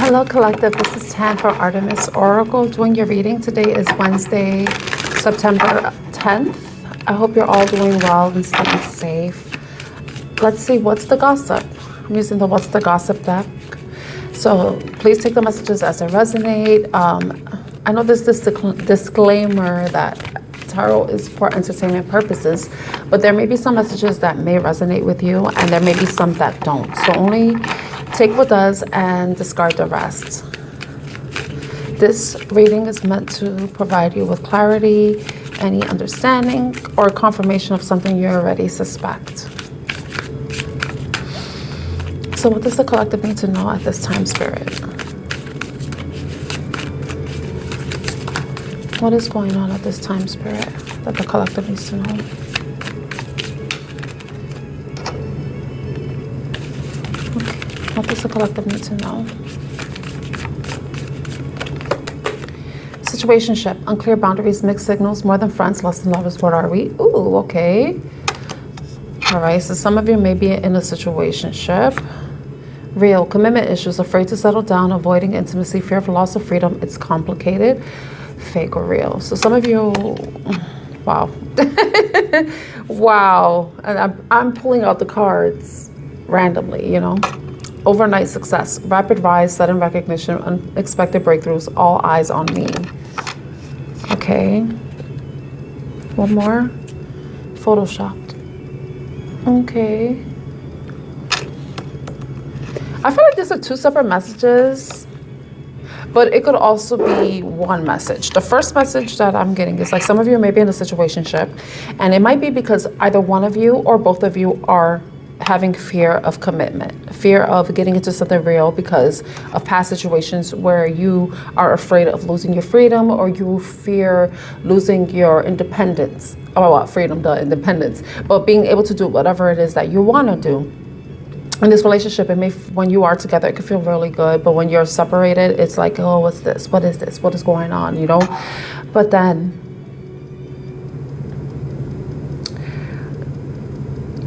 Hello Collective, this is Tan from Artemis Oracle doing your reading. Today is Wednesday, September 10th. I hope you're all doing well and staying safe. Let's see, what's the gossip? I'm using the What's the Gossip deck. So please take the messages as they resonate. I know there's this disclaimer that tarot is for entertainment purposes, but there may be some messages that may resonate with you and there may be some that don't. So only take what does and discard the rest. This reading is meant to provide you with clarity, any understanding, or confirmation of something you already suspect. So what does the collective need to know at this time, Spirit? What is going on at this time, Spirit, that the collective needs to know? What does the collective need to know? Situationship, unclear boundaries, mixed signals, more than friends, less than lovers. What are we? Ooh, okay. All right, so some of you may be in a situationship. Real, commitment issues, afraid to settle down, avoiding intimacy, fear of loss of freedom. It's complicated. Fake or real. So some of you, wow. Wow. And I'm pulling out the cards randomly, you know. Overnight success, rapid rise, sudden recognition, unexpected breakthroughs, all eyes on me. Okay. One more. Photoshopped. Okay. I feel like these are two separate messages, but it could also be one message. The first message that I'm getting is like some of you may be in a situationship, and it might be because either one of you or both of you are having fear of commitment, fear of getting into something real because of past situations where you are afraid of losing your freedom or you fear losing your independence. Oh, well, freedom, the independence, but being able to do whatever it is that you want to do. In this relationship, it may, when you are together, it can feel really good, but when you're separated, it's like, oh, what's this? What is this? What is going on? You know? But then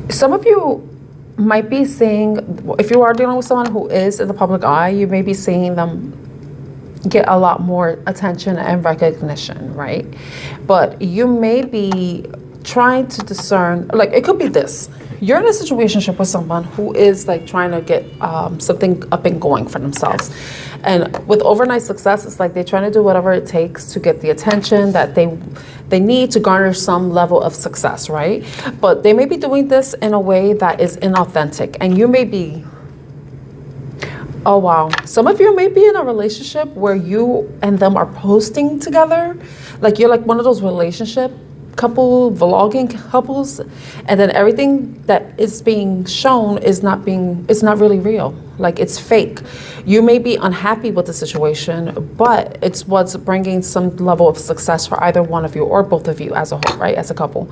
some of you might be seeing, if you are dealing with someone who is in the public eye, you may be seeing them get a lot more attention and recognition, right? But you may be trying to discern, like it could be this. You're in a situationship with someone who is like trying to get something up and going for themselves. And with overnight success, it's like they're trying to do whatever it takes to get the attention that they need to garner some level of success, right? But they may be doing this in a way that is inauthentic. And you may be, oh wow, some of you may be in a relationship where you and them are posting together. Like you're like one of those relationship couple vlogging couples, and then everything that is being shown is not really real. Like it's fake. You may be unhappy with the situation, but it's what's bringing some level of success for either one of you or both of you as a whole, right? As a couple.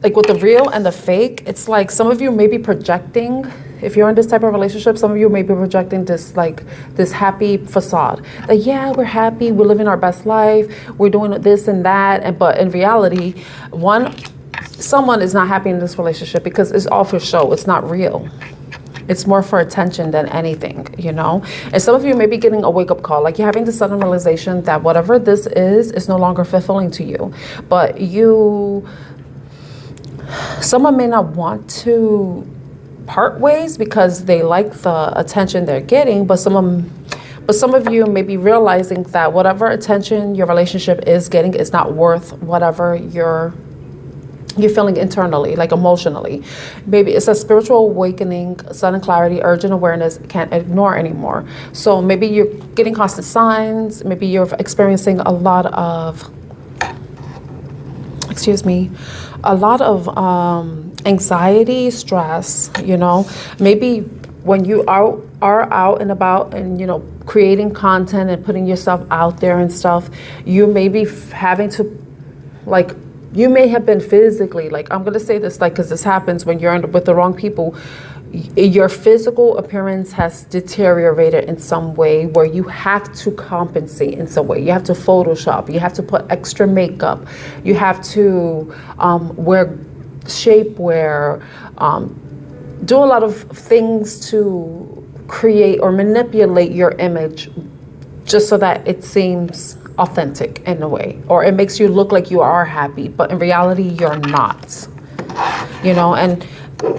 Like with the real and the fake, it's like some of you may be projecting. If you're in this type of relationship, some of you may be projecting this happy facade. Like, yeah, we're happy, we're living our best life, we're doing this and that. But in reality, someone is not happy in this relationship because it's all for show. It's not real. It's more for attention than anything, you know? And some of you may be getting a wake-up call. Like you're having the sudden realization that whatever this is no longer fulfilling to you. But someone may not want to part ways because they like the attention they're getting, but some of you may be realizing that whatever attention your relationship is getting is not worth whatever you're feeling internally, like emotionally. Maybe it's a spiritual awakening, sudden clarity, urgent awareness, can't ignore anymore. So maybe you're getting constant signs, maybe you're experiencing a lot of anxiety, stress, you know. Maybe when you are out and about and, you know, creating content and putting yourself out there and stuff, you may be having to, like, you may have been physically, like, I'm going to say this, like, because this happens when you're with the wrong people. Your physical appearance has deteriorated in some way where you have to compensate in some way. You have to Photoshop. You have to put extra makeup. You have to wear shapewear, do a lot of things to create or manipulate your image just so that it seems authentic in a way, or it makes you look like you are happy, but in reality you're not, you know. And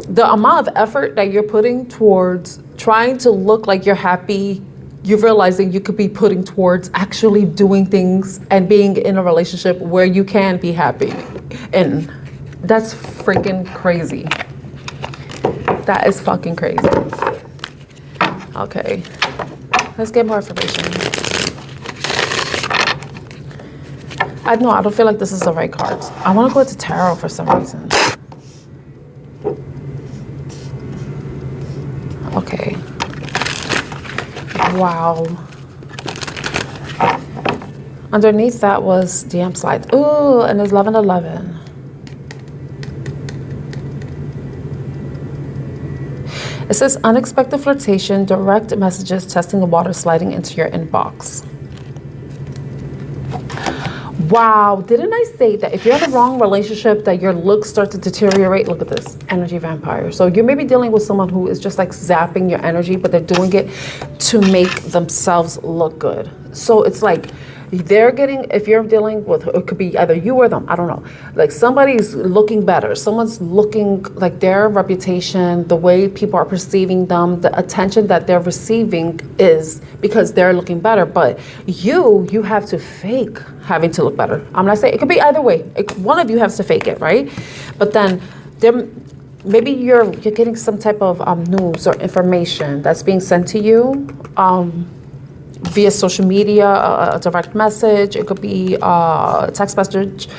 the amount of effort that you're putting towards trying to look like you're happy, you're realizing you could be putting towards actually doing things and being in a relationship where you can be happy. And that's freaking crazy. That is fucking crazy. Okay, let's get more information. I don't feel like this is the right cards. I want to go to tarot for some reason. Okay. Wow. Underneath that was DM slide. Ooh, and it's 1111. It says unexpected flirtation, direct messages, testing the water, sliding into your inbox. Wow, didn't I say that if you're in a wrong relationship that your looks start to deteriorate? Look at this, energy vampire. So you may be dealing with someone who is just like zapping your energy, but they're doing it to make themselves look good. So it's like they're getting, if you're dealing with, it could be either you or them, I don't know. Like somebody's looking better. Someone's looking like their reputation, the way people are perceiving them, the attention that they're receiving is because they're looking better. But you have to fake having to look better. I'm not saying, it could be either way. One of you has to fake it, right? But then maybe you're getting some type of news or information that's being sent to you via social media, a direct message. It could be a text message,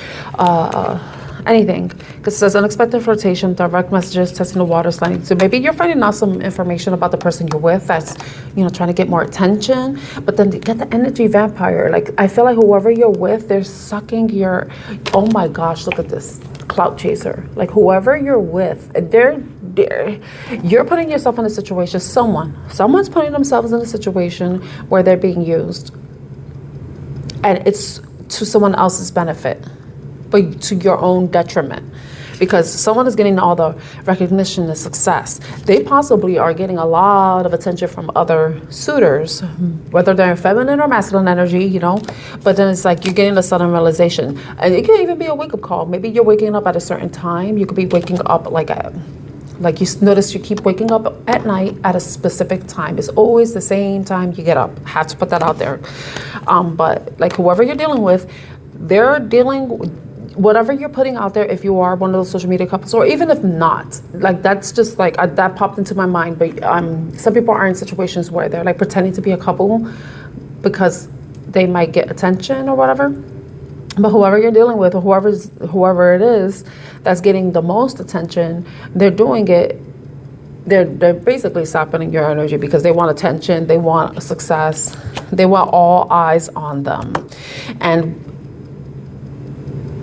anything. Because it says unexpected flirtation, direct messages, testing the water, sliding. So maybe you're finding out some information about the person you're with that's, you know, trying to get more attention. But then you get the energy vampire. Like, I feel like whoever you're with, they're sucking your, oh my gosh, look at this. Clout chaser. Like whoever you're with, you're putting yourself in a situation, someone's putting themselves in a situation where they're being used. And it's to someone else's benefit, but to your own detriment. Because someone is getting all the recognition and success. They possibly are getting a lot of attention from other suitors, whether they're feminine or masculine energy, you know. But then it's like you're getting a sudden realization. And it can even be a wake-up call. Maybe you're waking up at a certain time. You could be waking up like you notice you keep waking up at night at a specific time. It's always the same time you get up. Had to put that out there. But like whoever you're dealing with, they're dealing with whatever you're putting out there. If you are one of those social media couples, or even if not, like that's just like that popped into my mind. But some people are in situations where they're like pretending to be a couple because they might get attention or whatever. But whoever you're dealing with, or whoever it is that's getting the most attention, they're doing it. They're basically sapping your energy because they want attention, they want success, they want all eyes on them. And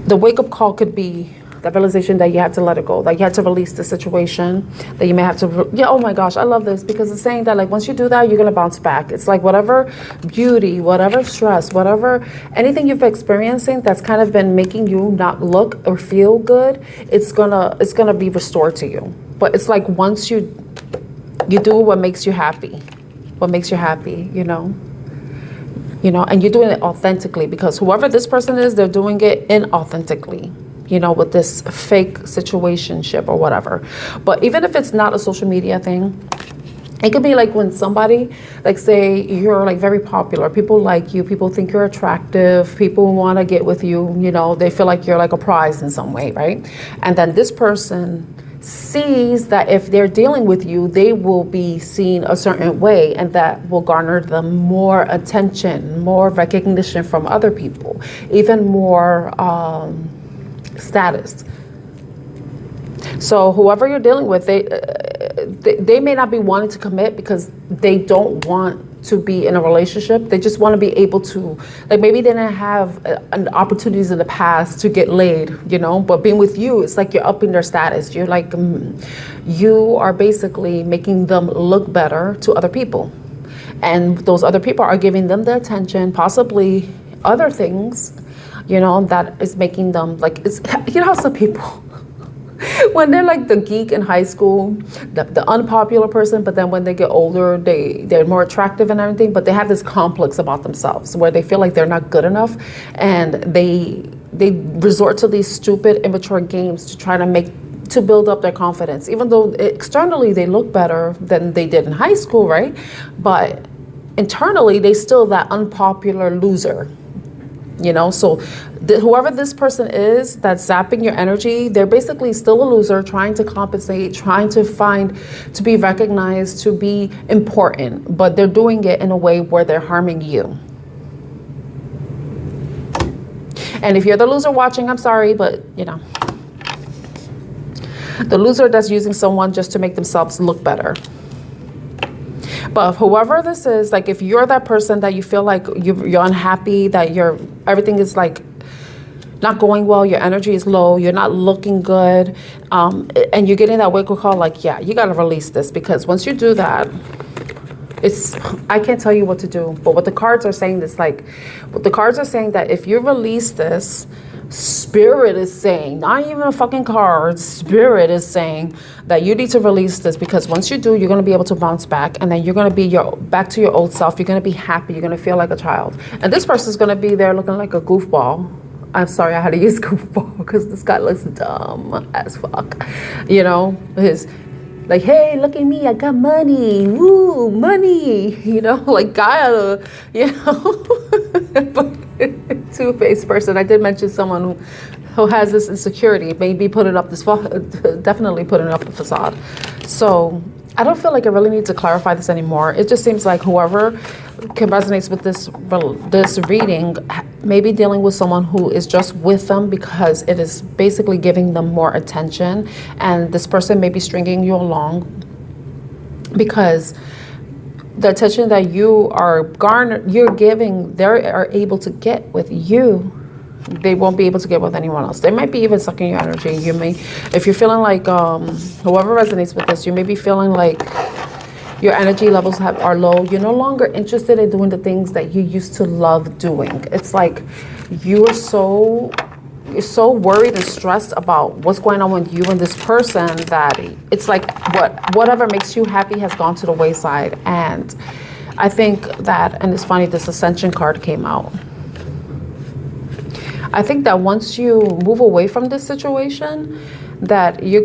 the wake-up call could be the realization that you have to let it go, like you have to release the situation, that you may have to, oh my gosh, I love this, because it's saying that like once you do that, you're gonna bounce back. It's like whatever beauty, whatever stress, whatever, anything you've experiencing that's kind of been making you not look or feel good, it's gonna be restored to you. But it's like once you do what makes you happy, you know, and you're doing it authentically, because whoever this person is, they're doing it inauthentically, you know, with this fake situationship or whatever. But even if it's not a social media thing, it could be like when somebody, like say you're like very popular, people like you, people think you're attractive, people want to get with you, you know, they feel like you're like a prize in some way, right? And then this person sees that if they're dealing with you, they will be seen a certain way, and that will garner them more attention, more recognition from other people, even more status. So whoever you're dealing with, they may not be wanting to commit because they don't want to be in a relationship. They just want to be able to, like maybe they didn't have opportunities in the past to get laid, you know, but being with you, it's like you're upping their status. You're like, you are basically making them look better to other people. And those other people are giving them the attention, possibly other things, you know, that is making them like, it's, you know how some people, when they're like the geek in high school, the unpopular person, but then when they get older, they're more attractive and everything, but they have this complex about themselves where they feel like they're not good enough, and they resort to these stupid, immature games to try to build up their confidence, even though externally they look better than they did in high school, right? But internally, they still that unpopular loser. You know, so whoever this person is that's zapping your energy, they're basically still a loser, trying to compensate, trying to be recognized, to be important, but they're doing it in a way where they're harming you. And if you're the loser watching, I'm sorry, but you know, the loser that's using someone just to make themselves look better. But whoever this is, like if you're that person that you feel like you're unhappy, that everything is like not going well, your energy is low, you're not looking good, and you're getting that wake-up call, like, yeah, you got to release this, because once you do that, I can't tell you what to do. But what the cards are saying is that if you release this, Spirit is saying, not even a fucking card, Spirit is saying that you need to release this, because once you do, you're going to be able to bounce back, and then you're going to be back to your old self. You're going to be happy. You're going to feel like a child. And this person's going to be there looking like a goofball. I'm sorry, I had to use goofball because this guy looks dumb as fuck. You know, like, hey, look at me, I got money. Woo, money. You know, like guy, you know. Two-faced person. I did mention someone who has this insecurity, maybe definitely putting up a facade. So I don't feel like I really need to clarify this anymore. It just seems like whoever can resonate with this reading may be dealing with someone who is just with them because it is basically giving them more attention, and this person may be stringing you along because the attention that you're giving, they are able to get with you. They won't be able to get with anyone else. They might be even sucking your energy. If you're feeling like, whoever resonates with this, you may be feeling like your energy levels are low. You're no longer interested in doing the things that you used to love doing. It's like you're so worried and stressed about what's going on with you and this person that it's like whatever makes you happy has gone to the wayside. And I think that, and it's funny, this Ascension card came out. I think that once you move away from this situation, that you're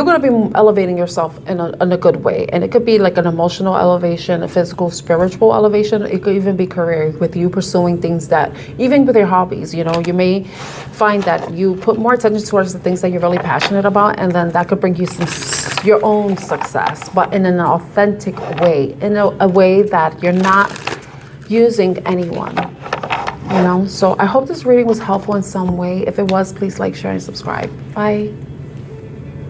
going to be elevating yourself in a good way. And it could be like an emotional elevation, a physical, spiritual elevation. It could even be career, with you pursuing things that, even with your hobbies, you know, you may find that you put more attention towards the things that you're really passionate about, and then that could bring you your own success, but in an authentic way, in a way that you're not using anyone. You know, so I hope this reading was helpful in some way. If it was, please like, share, and subscribe. Bye.